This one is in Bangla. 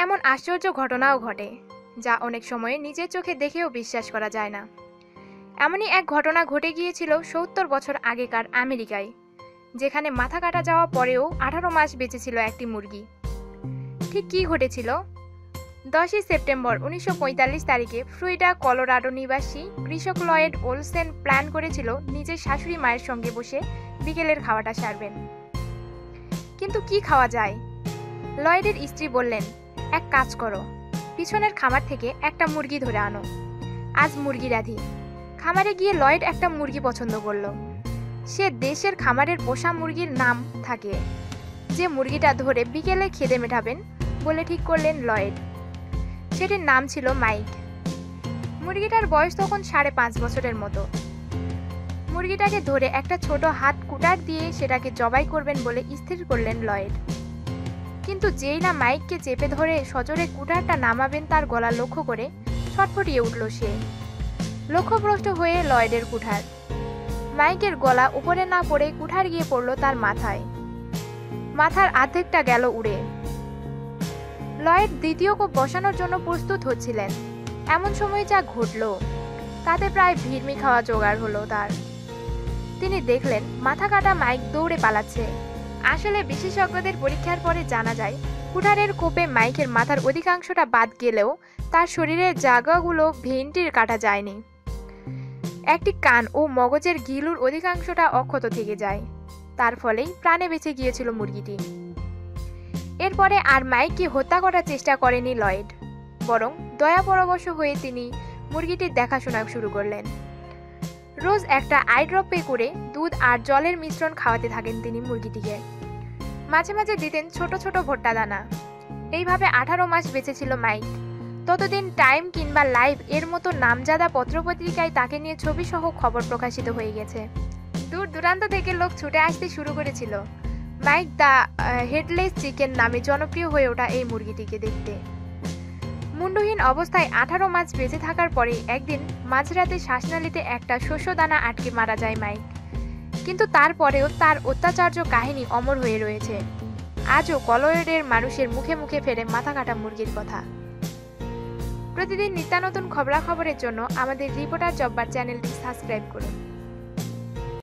এমন আশ্চর্য ঘটনাও ঘটে যা অনেক সময় নিজের চোখে দেখেও বিশ্বাস করা যায় না। এমনই এক ঘটনা ঘটে গিয়েছিল ৭০ বছর আগেকার আমেরিকায়, যেখানে মাথা কাটা যাওয়া পরেও ১৮ মাস বেঁচে ছিল একটি মুরগি। ঠিক কী ঘটেছিল? ১০ই সেপ্টেম্বর ১৯৪৫ তারিখে ফ্লোরিডা কলোরাডো নিবাসী কৃষক লয়েড ওলসেন প্ল্যান করেছিল নিজের শাশুড়ি মায়ের সঙ্গে বসে বিকেলের খাওয়াটা সারবেন। কিন্তু কি খাওয়া যায়? লয়েডের স্ত্রী বললেন, এক কাজ করো, পিছনের খামার থেকে একটা মুরগি ধরে আনো। আজ মুরগি রাঁধি। খামারে গিয়ে লয়েড একটা মুরগি পছন্দ করল। সে দেশের খামারের পোষা মুরগির নাম থাকে, যে মুরগিটা ধরে বিকেলে খিদে মেটাবেন বলে ঠিক করলেন লয়েড। সেটির নাম ছিল মাইক। মুরগিটার বয়স তখন ৫.৫ বছরের মতো। মুরগিটাকে ধরে একটা ছোট হাত কুটার দিয়ে সেটাকে জবাই করবেন বলে স্থির করলেন লয়েড। কিন্তু যেই না মাইককে চেপে ধরে সজোরে কুটারটা নামাবেন তার গলা লক্ষ্য করে ছটফটিয়ে উঠল সে। লক্ষ্যভ্রষ্ট হয়ে লয়েডের কুঠার। মাইকের গলা উপরে না পড়ে কুঠার গিয়ে পড়ল তার মাথায়। মাথার অর্ধেকটা গেল উড়ে। লয়েড দ্বিতীয় কোপ বসানোর জন্য প্রস্তুত হচ্ছিলেন, এমন সময় যা ঘটল তাতে প্রায় ভিড়মি খাওয়া জোগাড় হলো তার। তিনি দেখলেন মাথা কাটা মাইক দৌড়ে পালাচ্ছে। আসলে বিশেষজ্ঞদের পরীক্ষার পরে জানা যায়, কুঠারের কোপে মাইকের মাথার অধিকাংশটা বাদ গেলেও তার শরীরের জায়গাগুলো ভেন্টির কাটা যায়নি। একটি কান ও মগজের গিলুর অধিকাংশটা অক্ষত থেকে যায়। তার ফলেই প্রাণে বেঁচে গিয়েছিল মুরগিটি। এরপরে আর মাইককে হত্যা করার চেষ্টা করেনি লয়েড, বরং দয়া পরবশ হয়ে তিনি মুরগিটির দেখাশোনা শুরু করলেন। রোজ একটা আই ড্রপে করে দুধ আর জলের মিশ্রণ খাওয়াতে থাকেন তিনি মুরগিটিকে। মাঝে মাঝে দিতেন ছোট ছোট ভুট্টা দানা। এইভাবে ১৮ মাস বেঁচেছিল মাইক। ততদিন টাইম কিংবা লাইভ এর মতো নামজাদা পত্রপত্রিকায় তাকে নিয়ে ছবি সহ খবর প্রকাশিত হয়ে গেছে। দূর দূরান্ত থেকে লোক ছুটে আসতে শুরু করেছিল মাইক দ্য হেডলেস চিকেন নামে জনপ্রিয় হয়ে ওঠা এই মুরগিটিকে দেখতে। মুন্ডহীন অবস্থায় ১৮ মাস বেঁচে থাকার পরে একদিন মাঝরাতে শ্বাসনালীতে একটা শস্য দানা আটকে মারা যায় মাইক। কিন্তু তারপরেও তার অত্যাচার্য কাহিনী অমর হয়ে রয়েছে। আজও কলোরাডোর মানুষের মুখে মুখে ফেরে মাথা কাটা মুরগির কথা। প্রতিদিন নিত্য নতুন খবরাখবরের জন্য আমাদের রিপোর্টার জব্বার চ্যানেলটি সাবস্ক্রাইব করুন।